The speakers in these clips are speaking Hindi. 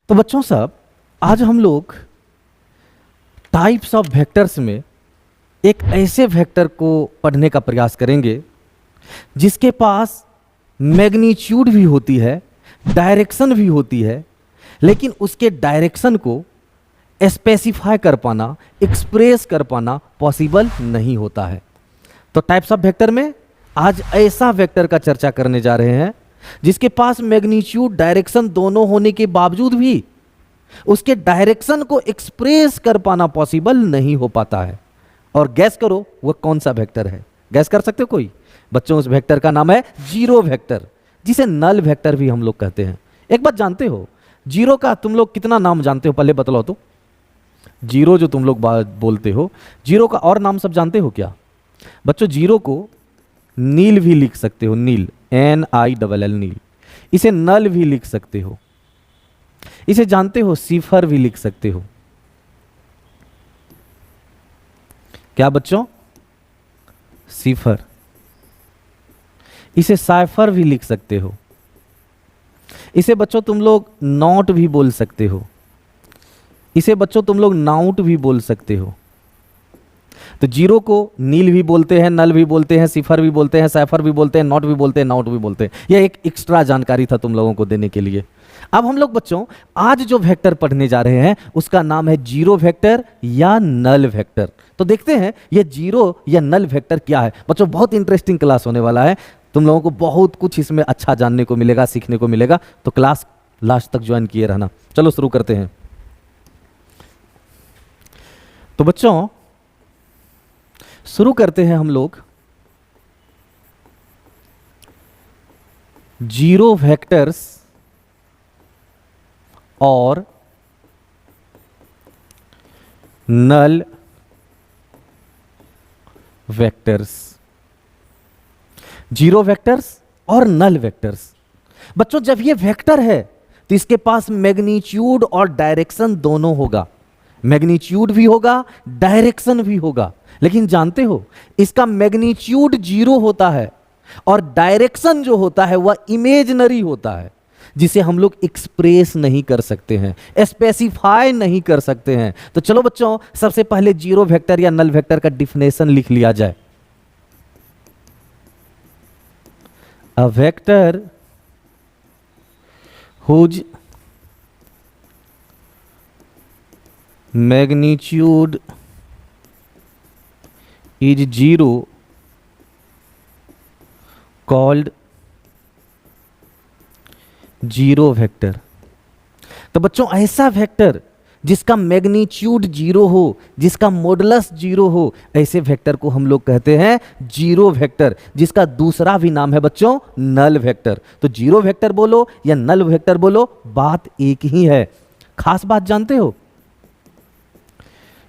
तो बच्चों सब, आज हम लोग टाइप्स ऑफ वेक्टर्स में एक ऐसे वेक्टर को पढ़ने का प्रयास करेंगे जिसके पास मैग्नीट्यूड भी होती है, डायरेक्शन भी होती है, लेकिन उसके डायरेक्शन को स्पेसिफाई कर पाना, एक्सप्रेस कर पाना पॉसिबल नहीं होता है। तो टाइप्स ऑफ वेक्टर में आज ऐसा वेक्टर का चर्चा करने जा रहे हैं जिसके पास मैग्नीट्यूड, डायरेक्शन दोनों होने के बावजूद भी उसके डायरेक्शन को एक्सप्रेस कर पाना पॉसिबल नहीं हो पाता है। और गैस करो वो कौन सा वेक्टर है? गैस कर सकते हो कोई? बच्चों, उस वेक्टर का नाम है जीरो वेक्टर, जिसे नल वेक्टर भी हम लोग कहते हैं। एक बात जानते हो, जीरो का तुम लोग कितना नाम जानते हो? पहले बतलाओ तो। जीरो जो तुम लोग बोलते हो, जीरो का और नाम सब जानते हो क्या? बच्चों, जीरो को नील भी लिख सकते हो, नील, NILL, नील। इसे नल भी लिख सकते हो। इसे जानते हो, सिफर भी लिख सकते हो। क्या बच्चों? सिफर। इसे साइफर भी लिख सकते हो। इसे बच्चों तुम लोग नॉट भी बोल सकते हो। इसे बच्चों तुम लोग नाउट भी बोल सकते हो। तो जीरो को नील भी बोलते हैं, नल भी बोलते हैं, सिफर भी बोलते हैं, साइफर भी बोलते हैं, नॉट भी बोलते हैं, नाउट भी बोलते हैं। यह एक एक्स्ट्रा जानकारी था तुम लोगों को देने के लिए। अब हम लोग बच्चों आज जो वेक्टर पढ़ने जा रहे हैं उसका नाम है जीरो वेक्टर या नल वेक्टर। तो देखते हैं यह जीरो या नल वेक्टर क्या है। बच्चों, बहुत इंटरेस्टिंग क्लास होने वाला है। तुम लोगों को बहुत कुछ इसमें अच्छा जानने को मिलेगा, सीखने को मिलेगा। तो क्लास लास्ट तक ज्वाइन किए रहना। चलो शुरू करते हैं। तो बच्चों, शुरू करते हैं हम लोग जीरो वेक्टर्स और नल वेक्टर्स। जीरो वेक्टर्स और नल वेक्टर्स। बच्चों, जब ये वेक्टर है तो इसके पास मैग्नीट्यूड और डायरेक्शन दोनों होगा। मैग्नीट्यूड भी होगा, डायरेक्शन भी होगा। लेकिन जानते हो, इसका मैग्नीट्यूड जीरो होता है और डायरेक्शन जो होता है वह इमेजिनरी होता है, जिसे हम लोग एक्सप्रेस नहीं कर सकते हैं, स्पेसिफाई नहीं कर सकते हैं। तो चलो बच्चों, सबसे पहले जीरो वेक्टर या नल वेक्टर का डिफिनेशन लिख लिया जाए। A vector whose magnitude is zero called zero vector. तो बच्चों, ऐसा वेक्टर जिसका मैग्नीट्यूड जीरो हो, जिसका मॉडुलस जीरो हो, ऐसे वेक्टर को हम लोग कहते हैं जीरो वेक्टर, जिसका दूसरा भी नाम है बच्चों नल वेक्टर। तो जीरो वेक्टर बोलो या नल वेक्टर बोलो, बात एक ही है। खास बात जानते हो,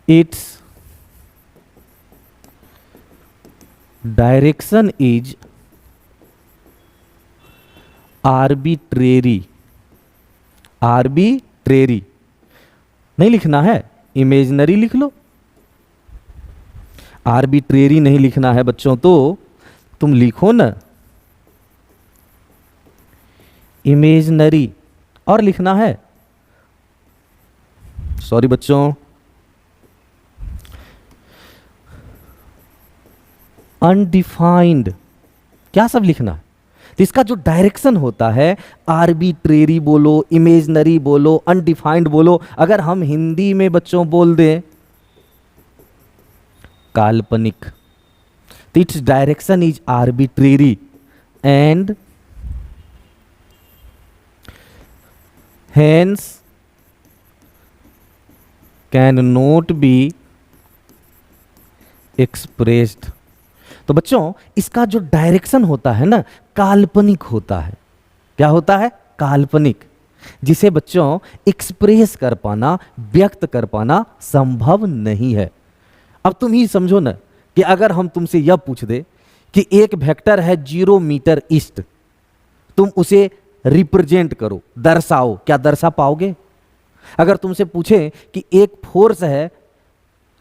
its direction is arbitrary. Arbitrary नहीं लिखना है, इमेजिनरी लिख लो। आर्बिट्रेरी नहीं लिखना है बच्चों, तो तुम लिखो ना इमेजिनरी। और लिखना है, सॉरी बच्चों, अनडिफाइंड। क्या सब लिखना है? तो इसका जो डायरेक्शन होता है, आर्बिट्रेरी बोलो, इमेजिनरी बोलो, अनडिफाइंड बोलो। अगर हम हिंदी में बच्चों बोल दें काल्पनिक, तो its direction is arbitrary and hence can not be expressed. तो बच्चों, इसका जो डायरेक्शन होता है ना, काल्पनिक होता है। क्या होता है? काल्पनिक, जिसे बच्चों एक्सप्रेस कर पाना, व्यक्त कर पाना संभव नहीं है। अब तुम ही समझो ना कि अगर हम तुमसे यह पूछ दे कि एक वेक्टर है 0 मीटर ईस्ट, तुम उसे रिप्रेजेंट करो, दर्शाओ, क्या दर्शा पाओगे? अगर तुमसे पूछे कि एक फोर्स है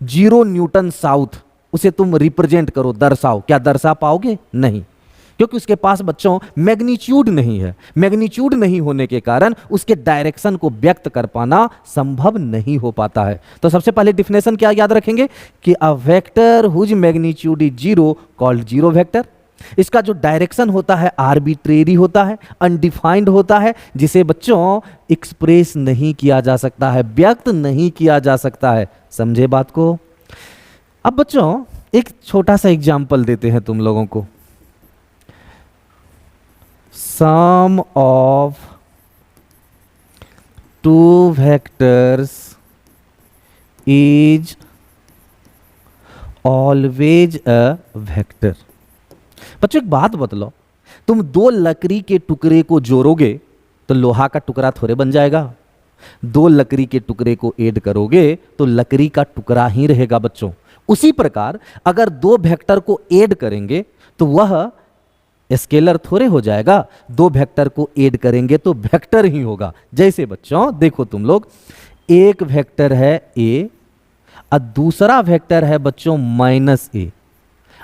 0 न्यूटन साउथ, उसे तुम रिप्रेजेंट करो, दर्शाओ, क्या दर्शा पाओगे? नहीं। क्योंकि उसके पास बच्चों मैग्नीट्यूड नहीं है। मैग्नीट्यूड नहीं होने के कारण उसके डायरेक्शन को व्यक्त कर पाना संभव नहीं हो पाता है। तो सबसे पहले डिफिनेशन क्या याद रखेंगे कि a vector whose magnitude is zero called zero vector. इसका जो डायरेक्शन होता है आर्बिट्रेरी होता है, अनडिफाइंड होता है, जिसे बच्चों एक्सप्रेस नहीं किया जा सकता है, व्यक्त नहीं किया जा सकता है। समझे बात को? अब बच्चों एक छोटा सा एग्जाम्पल देते हैं तुम लोगों को। Sum of two vectors is always a vector. बच्चों एक बात बतलाओ, तुम दो लकड़ी के टुकड़े को जोड़ोगे तो लोहा का टुकड़ा थोड़े बन जाएगा। दो लकड़ी के टुकड़े को ऐड करोगे तो लकड़ी का टुकड़ा ही रहेगा बच्चों। उसी प्रकार अगर दो वेक्टर को ऐड करेंगे तो वह स्केलर थोड़े हो जाएगा, दो वेक्टर को ऐड करेंगे तो वेक्टर ही होगा। जैसे बच्चों देखो तुम लोग, एक वेक्टर है ए और दूसरा वेक्टर है बच्चों माइनस ए।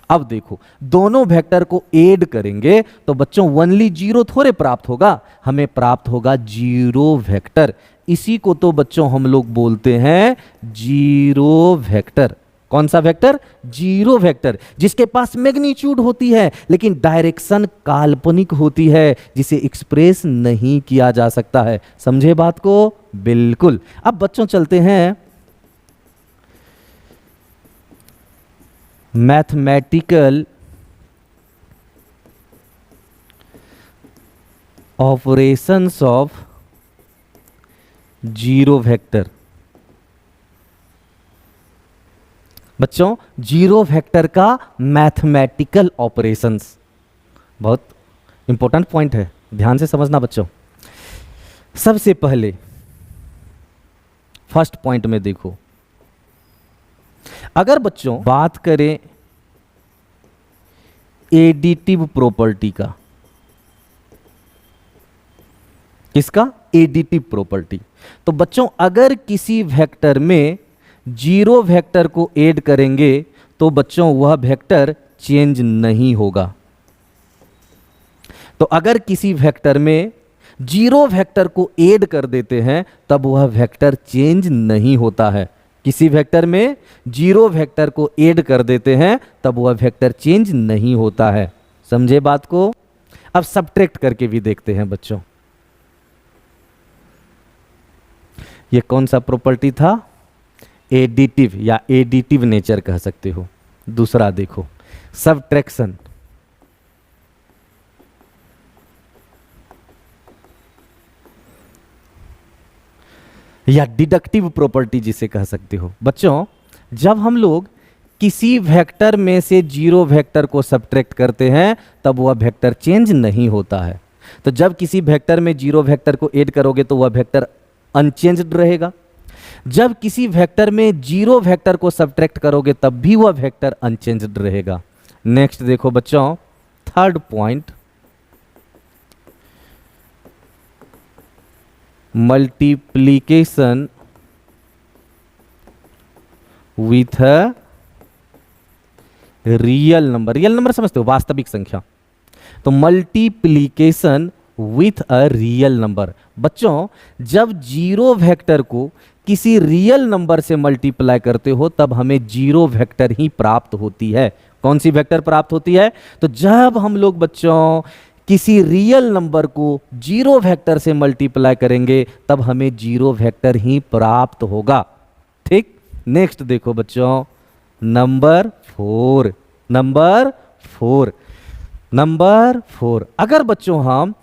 अब देखो दोनों वेक्टर को ऐड करेंगे तो बच्चों ओनली जीरो थोड़े प्राप्त होगा, हमें प्राप्त होगा जीरो वेक्टर। इसी को तो बच्चों हम लोग बोलते हैं जीरो वेक्टर। कौन सा वेक्टर? जीरो वेक्टर, जिसके पास मैग्नीट्यूड होती है लेकिन डायरेक्शन काल्पनिक होती है, जिसे एक्सप्रेस नहीं किया जा सकता है। समझे बात को? बिल्कुल। अब बच्चों चलते हैं mathematical operations of zero vector. बच्चों जीरो वेक्टर का मैथमेटिकल ऑपरेशंस बहुत इंपॉर्टेंट पॉइंट है, ध्यान से समझना बच्चों। सबसे पहले फर्स्ट पॉइंट में देखो, अगर बच्चों बात करें एडिटिव प्रॉपर्टी का, किसका? Additive property. तो बच्चों अगर किसी वेक्टर में जीरो वेक्टर को ऐड करेंगे तो बच्चों वह वेक्टर चेंज नहीं होगा। तो अगर किसी वेक्टर में जीरो वेक्टर को ऐड कर देते हैं तब वह वेक्टर चेंज नहीं होता है। किसी वेक्टर में जीरो वेक्टर को ऐड कर देते हैं तब वह वेक्टर चेंज नहीं होता है। समझे बात को? अब सबट्रैक्ट करके भी देखते हैं बच्चों। ये कौन सा प्रॉपर्टी था? एडिटिव या एडिटिव नेचर कह सकते हो। दूसरा देखो सबट्रैक्शन। या डिडक्टिव प्रॉपर्टी जिसे कह सकते हो। बच्चों जब हम लोग किसी वेक्टर में से जीरो वेक्टर को सबट्रैक्ट करते हैं तब वह वेक्टर चेंज नहीं होता है। तो जब किसी वेक्टर में जीरो वेक्टर को ऐड करोगे तो वह वेक्टर अनचेंज्ड रहेगा। जब किसी वेक्टर में जीरो वेक्टर को सबट्रैक्ट करोगे तब भी वह वेक्टर अनचेंज्ड रहेगा। नेक्स्ट देखो बच्चों third point, multiplication with a real number. Real number समझते हो? वास्तविक संख्या। तो multiplication with a real number. बच्चों जब जीरो वेक्टर को किसी रियल नंबर से मल्टीप्लाई करते हो तब हमें जीरो वेक्टर ही प्राप्त होती है। कौन सी वेक्टर प्राप्त होती है? तो जब हम लोग बच्चों किसी रियल नंबर को जीरो वेक्टर से मल्टीप्लाई करेंगे तब हमें जीरो वेक्टर ही प्राप्त होगा। ठीक। नेक्स्ट देखो बच्चों नंबर फोर। नंबर फोर, अगर बच्चों हम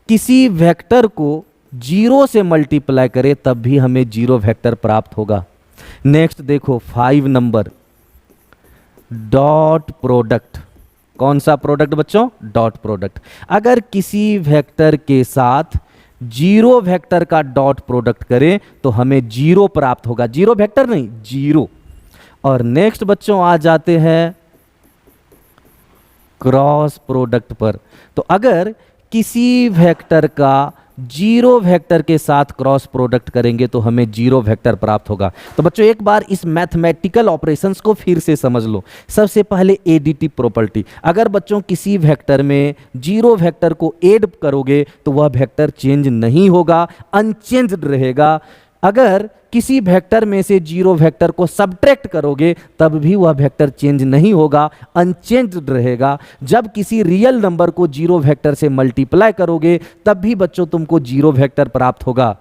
किसी वेक्टर को जीरो से मल्टीप्लाई करें तब भी हमें जीरो वेक्टर प्राप्त होगा। नेक्स्ट देखो 5 नंबर, डॉट प्रोडक्ट। कौन सा प्रोडक्ट बच्चों? Dot product. अगर किसी वेक्टर के साथ जीरो वेक्टर का डॉट प्रोडक्ट करें तो हमें जीरो प्राप्त होगा। जीरो वेक्टर नहीं, जीरो। और नेक्स्ट बच्चों आ जाते हैं क्रॉस प्रोडक्ट पर। तो अगर किसी वेक्टर का जीरो वेक्टर के साथ क्रॉस प्रोडक्ट करेंगे तो हमें जीरो वेक्टर प्राप्त होगा। तो बच्चों एक बार इस मैथमेटिकल ऑपरेशंस को फिर से समझ लो। सबसे पहले एडिटिव प्रॉपर्टी, अगर बच्चों किसी वेक्टर में जीरो वेक्टर को ऐड करोगे तो वह वेक्टर चेंज नहीं होगा, अनचेंज्ड रहेगा। अगर किसी वेक्टर में से जीरो वेक्टर को सब्ट्रैक्ट करोगे तब भी वह वेक्टर चेंज नहीं होगा, अनचेंज्ड रहेगा। जब किसी रियल नंबर को जीरो वेक्टर से मल्टीप्लाई करोगे तब भी बच्चों तुमको जीरो वेक्टर प्राप्त होगा।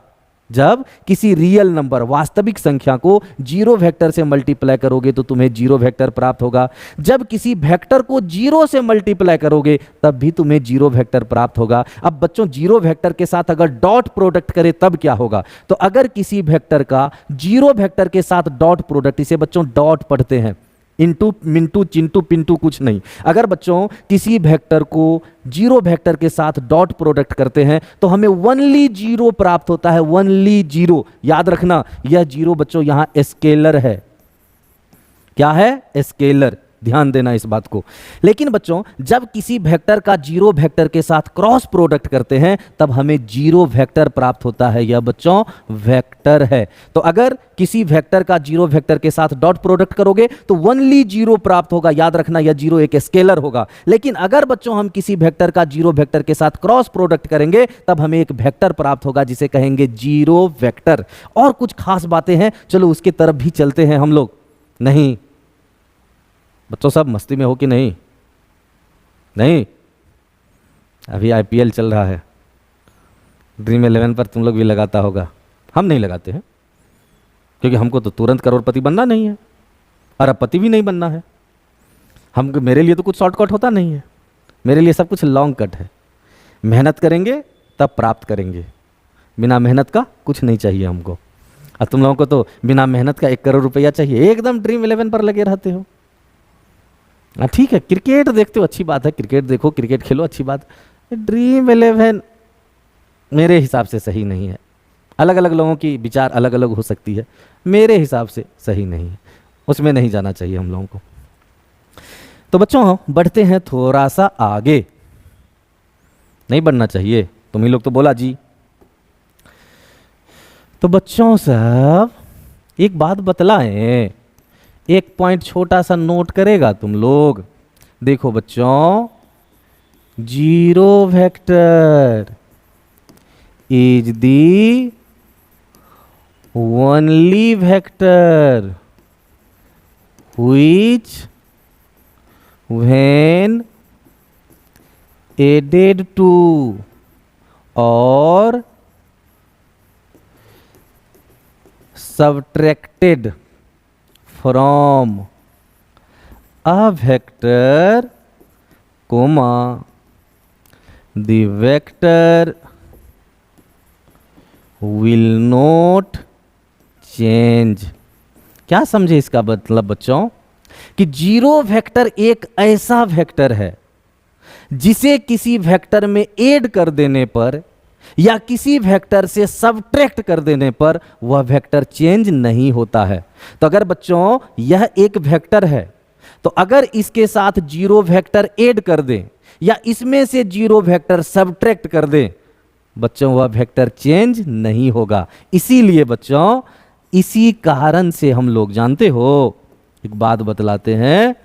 जब किसी रियल नंबर, वास्तविक संख्या को जीरो वेक्टर से मल्टीप्लाई करोगे तो तुम्हें जीरो वेक्टर प्राप्त होगा। जब किसी वेक्टर को जीरो से मल्टीप्लाई करोगे तब भी तुम्हें जीरो वेक्टर प्राप्त होगा। अब बच्चों जीरो वेक्टर के साथ अगर डॉट प्रोडक्ट करें तब क्या होगा? तो अगर किसी वेक्टर का जीरो वेक्टर के साथ डॉट प्रोडक्ट, इसे बच्चों डॉट पढ़ते हैं, इंटू मिंटू चिंटू पिंटू कुछ नहीं। अगर बच्चों किसी वेक्टर को जीरो वेक्टर के साथ डॉट प्रोडक्ट करते हैं तो हमें वनली जीरो प्राप्त होता है, वनली जीरो। याद रखना यह जीरो बच्चों यहां स्केलर है। क्या है? स्केलर। ध्यान देना इस बात को। लेकिन बच्चों जब किसी वेक्टर का जीरो वेक्टर के साथ क्रॉस प्रोडक्ट करते हैं तब हमें जीरो वेक्टर प्राप्त होता है। यह बच्चों वेक्टर है। तो अगर किसी वेक्टर का जीरो वेक्टर के साथ डॉट प्रोडक्ट करोगे तो वनली जीरो प्राप्त होगा। याद रखना यह जीरो एक स्केलर होगा। लेकिन अगर बच्चों हम किसी वेक्टर का जीरो वेक्टर के साथ क्रॉस प्रोडक्ट करेंगे तब हमें एक वेक्टर प्राप्त होगा जिसे कहेंगे जीरो वेक्टर। और कुछ खास बातें हैं, चलो उसके तरफ भी चलते हैं हम लोग। नहीं बच्चों सब मस्ती में हो कि नहीं? नहीं, अभी आईपीएल चल रहा है, ड्रीम 11 पर तुम लोग भी लगाता होगा। हम नहीं लगाते हैं क्योंकि हमको तो तुरंत करोड़पति बनना नहीं है, अरबपति भी नहीं बनना है। मेरे लिए तो कुछ शॉर्टकट होता नहीं है, मेरे लिए सब कुछ लॉन्ग कट है। मेहनत करेंगे तब प्राप्त करेंगे, बिना मेहनत का कुछ नहीं चाहिए हमको। और तुम लोगों को तो बिना मेहनत का 1 करोड़ रुपया चाहिए, एकदम ड्रीम 11 पर लगे रहते हो। ठीक है, क्रिकेट देखते हो, अच्छी बात है, क्रिकेट देखो, क्रिकेट खेलो, अच्छी बात। ड्रीम 11 मेरे हिसाब से सही नहीं है। अलग अलग लोगों की विचार अलग अलग हो सकती है, मेरे हिसाब से सही नहीं है, उसमें नहीं जाना चाहिए हम लोगों को। तो बच्चों बढ़ते हैं थोड़ा सा आगे। नहीं बढ़ना चाहिए, तुम ही लोग तो बोला जी। तो बच्चों सब एक बात बतलाएं, एक पॉइंट छोटा सा नोट करेगा तुम लोग। देखो बच्चों, zero vector is the only vector which when added to or subtracted from a vector, comma the vector will not change। क्या समझे इसका मतलब बच्चों? कि जीरो वेक्टर एक ऐसा वेक्टर है जिसे किसी वेक्टर में ऐड कर देने पर या किसी वेक्टर से सबट्रैक्ट कर देने पर वह वेक्टर चेंज नहीं होता है। तो अगर बच्चों यह एक वेक्टर है तो अगर इसके साथ जीरो वेक्टर ऐड कर दें या इसमें से जीरो वेक्टर सबट्रैक्ट कर दें, बच्चों वह वेक्टर चेंज नहीं होगा। इसीलिए बच्चों, इसी कारण से हम लोग जानते हो, एक बात बतलाते हैं,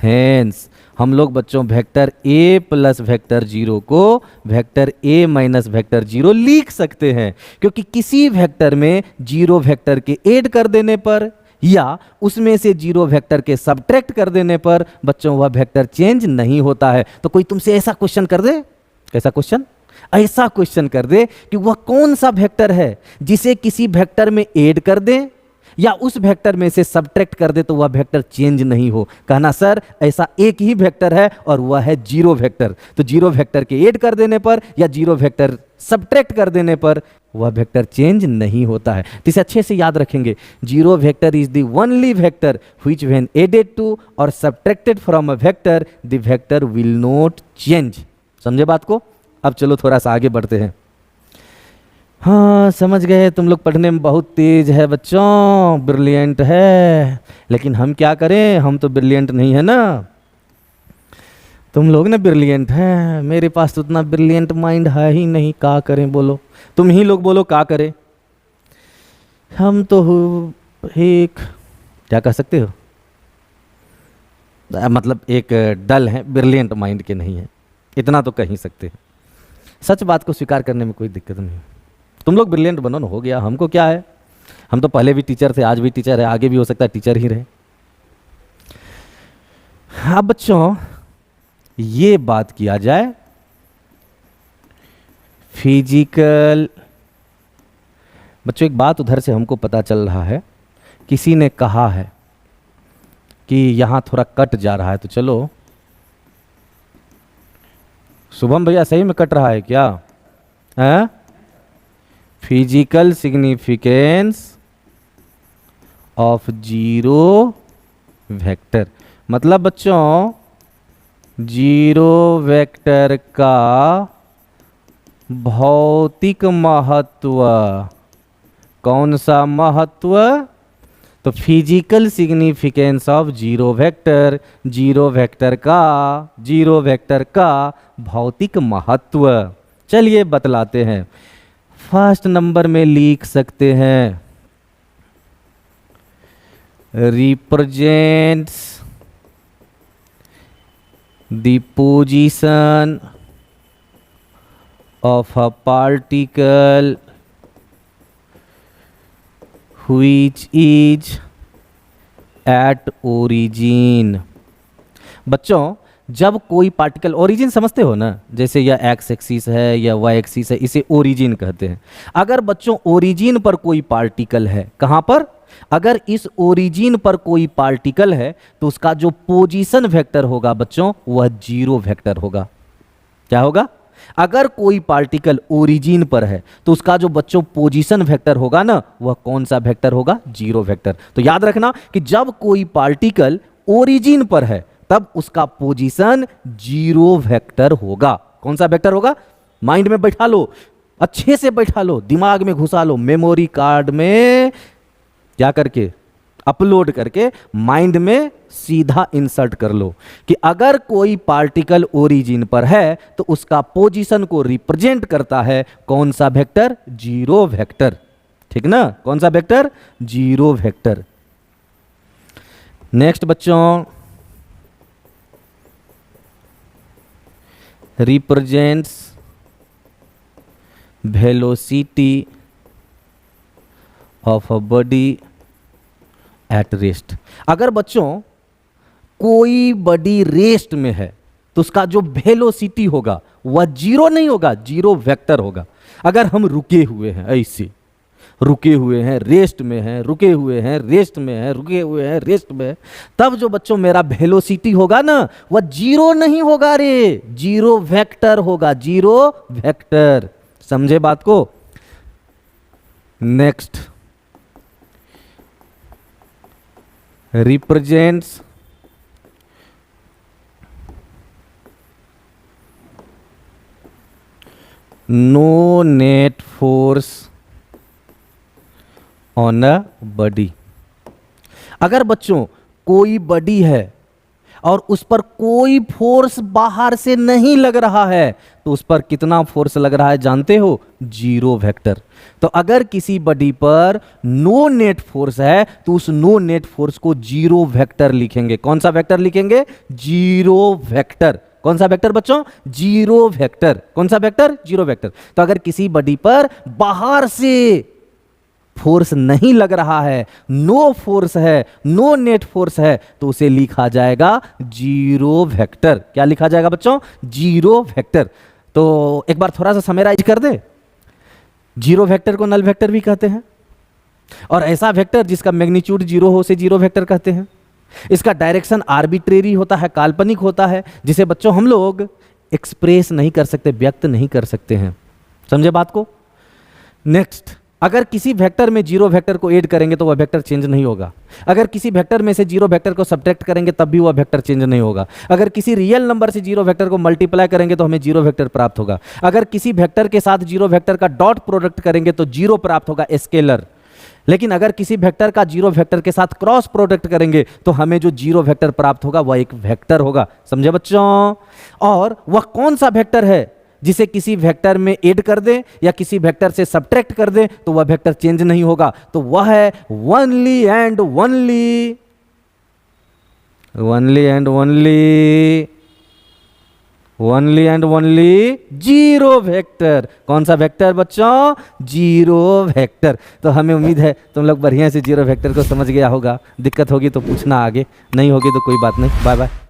हेंस हम लोग बच्चों वेक्टर a प्लस वेक्टर 0 को वेक्टर a माइनस वेक्टर 0 लिख सकते हैं, क्योंकि किसी वेक्टर में जीरो वेक्टर के ऐड कर देने पर या उसमें से जीरो वेक्टर के सबट्रैक्ट कर देने पर बच्चों वह वेक्टर चेंज नहीं होता है। तो कोई तुमसे ऐसा क्वेश्चन कर दे, कैसा क्वेश्चन? ऐसा क्वेश्चन कर दे कि वह कौन सा वेक्टर है जिसे किसी वेक्टर में ऐड कर दे या उस वेक्टर में से सबट्रैक्ट कर दे तो वह वेक्टर चेंज नहीं हो। कहना सर ऐसा एक ही वेक्टर है और वह है जीरो वेक्टर। तो जीरो वेक्टर के ऐड कर देने पर या जीरो वेक्टर सबट्रैक्ट कर देने पर वह वेक्टर चेंज नहीं होता है। तो इसे अच्छे से याद रखेंगे, zero vector is the only vector which when added to और subtracted from a vector the vector will not change. समझे बात को? अब चलो थोड़ा सा आगे बढ़ते हैं। हाँ समझ गए, तुम लोग पढ़ने में बहुत तेज है बच्चों, ब्रिलियंट है, लेकिन हम क्या करें, हम तो ब्रिलियंट नहीं है ना। तुम लोग ना ब्रिलियंट हैं, मेरे पास तो उतना ब्रिलियंट माइंड है ही नहीं, क्या करें बोलो, तुम ही लोग बोलो क्या करें। हम तो एक, क्या कह सकते हो, मतलब एक डल है, ब्रिलियंट माइंड के नहीं है, इतना तो कह ही सकते हैं। सच बात को स्वीकार करने में कोई दिक्कत नहीं। तुम लोग ब्रिलियंट बनो ना, हो गया, हमको क्या है, हम तो पहले भी टीचर थे, आज भी टीचर है, आगे भी हो सकता है टीचर ही रहे। हाँ बच्चों, ये बात किया जाए फिजिकल। बच्चों एक बात उधर से हमको पता चल रहा है, किसी ने कहा है कि यहां थोड़ा कट जा रहा है, तो चलो शुभम भैया सही में कट रहा है क्या है? Physical significance of zero vector, मतलब बच्चों जीरो वेक्टर का भौतिक महत्व। कौन सा महत्व? तो physical significance of zero vector, zero vector का भौतिक महत्व। चलिए बतलाते हैं। फर्स्ट नंबर में लिख सकते हैं, represents the position of a particle which is at origin। बच्चों जब कोई पार्टिकल, ओरिजिन समझते हो ना, जैसे यह एक्स एक्सिस है या वाई एक्सिस है, इसे ओरिजिन कहते हैं। अगर बच्चों ओरिजिन पर कोई पार्टिकल है, कहां पर? अगर इस ओरिजिन पर कोई पार्टिकल है तो उसका जो पोजीशन वेक्टर होगा बच्चों, वह जीरो वेक्टर होगा। क्या होगा? अगर कोई पार्टिकल ओरिजिन पर है तो उसका जो बच्चों पोजीशन वेक्टर होगा ना, वह कौन सा वेक्टर होगा? Zero vector. तो याद रखना कि जब कोई पार्टिकल ओरिजिन पर है तब उसका पोजीशन जीरो वेक्टर होगा। कौन सा वेक्टर होगा? माइंड में बैठा लो, अच्छे से बैठा लो, दिमाग में घुसा लो, मेमोरी कार्ड में क्या करके, अपलोड करके माइंड में सीधा इंसर्ट कर लो कि अगर कोई पार्टिकल ओरिजिन पर है तो उसका पोजीशन को रिप्रेजेंट करता है कौन सा वेक्टर? Zero vector. ठीक ना? कौन सा वेक्टर? Zero vector. नेक्स्ट बच्चों, represents velocity of a body at rest. अगर बच्चों कोई बॉडी रेस्ट में है तो उसका जो वेलोसिटी होगा वह जीरो नहीं होगा, जीरो वेक्टर होगा। अगर हम रुके हुए हैं, ऐसे रुके हुए हैं, रेस्ट में हैं, रुके हुए हैं, रेस्ट में हैं, रुके हुए हैं, रेस्ट में, तब जो बच्चों मेरा वेलोसिटी होगा ना, वह जीरो नहीं होगा रे, जीरो वेक्टर होगा, जीरो वेक्टर। समझे बात को? Next, represents no net force on a body. अगर बच्चों कोई बॉडी है और उस पर कोई फोर्स बाहर से नहीं लग रहा है तो उस पर कितना फोर्स लग रहा है जानते हो? Zero vector. तो अगर किसी बॉडी पर नो नेट फोर्स है तो उस नो नेट फोर्स को जीरो वेक्टर लिखेंगे। कौन सा वेक्टर लिखेंगे? Zero vector. कौन सा वेक्टर बच्चों? Zero vector. कौन सा वेक्टर? Zero vector. तो अगर किसी बॉडी पर बाहर से फोर्स नहीं लग रहा है, नो फोर्स है, नो नेट फोर्स है, तो उसे लिखा जाएगा जीरो वेक्टर। क्या लिखा जाएगा बच्चों? Zero vector. तो एक बार थोड़ा सा समराइज कर दे। जीरो वेक्टर को नल वेक्टर भी कहते हैं, और ऐसा वेक्टर जिसका मैग्नीट्यूड जीरो हो उसे जीरो वेक्टर कहते हैं। इसका डायरेक्शन आर्बिट्रेरी होता है, काल्पनिक होता है, जिसे बच्चों हम लोग एक्सप्रेस नहीं कर सकते, व्यक्त नहीं कर सकते हैं। समझे बात को? नेक्स्ट, अगर किसी वेक्टर में जीरो वेक्टर को ऐड करेंगे तो वह वेक्टर चेंज नहीं होगा। अगर किसी वेक्टर में से जीरो वेक्टर को सब्ट्रैक्ट करेंगे तब भी वह वेक्टर चेंज नहीं होगा। अगर किसी रियल नंबर से जीरो वेक्टर को मल्टीप्लाई करेंगे तो हमें जीरो वेक्टर प्राप्त होगा। अगर किसी वेक्टर के साथ जीरो वेक्टर का डॉट प्रोडक्ट करेंगे तो जीरो प्राप्त होगा, स्केलर। लेकिन अगर किसी वेक्टर का जीरो वेक्टर के साथ क्रॉस प्रोडक्ट करेंगे तो हमें जो जीरो वेक्टर प्राप्त होगा वह एक वेक्टर होगा। समझे बच्चों? और वह कौन सा वेक्टर है जिसे किसी वेक्टर में ऐड कर दे या किसी वेक्टर से सब्ट्रैक्ट कर दे तो वह वेक्टर चेंज नहीं होगा, तो वह है only and only zero vector. कौन सा वेक्टर बच्चों? Zero vector. तो हमें उम्मीद है तुम लोग बढ़िया से जीरो वेक्टर को समझ गया होगा। दिक्कत होगी तो पूछना आगे, नहीं होगी तो कोई बात नहीं। Bye bye.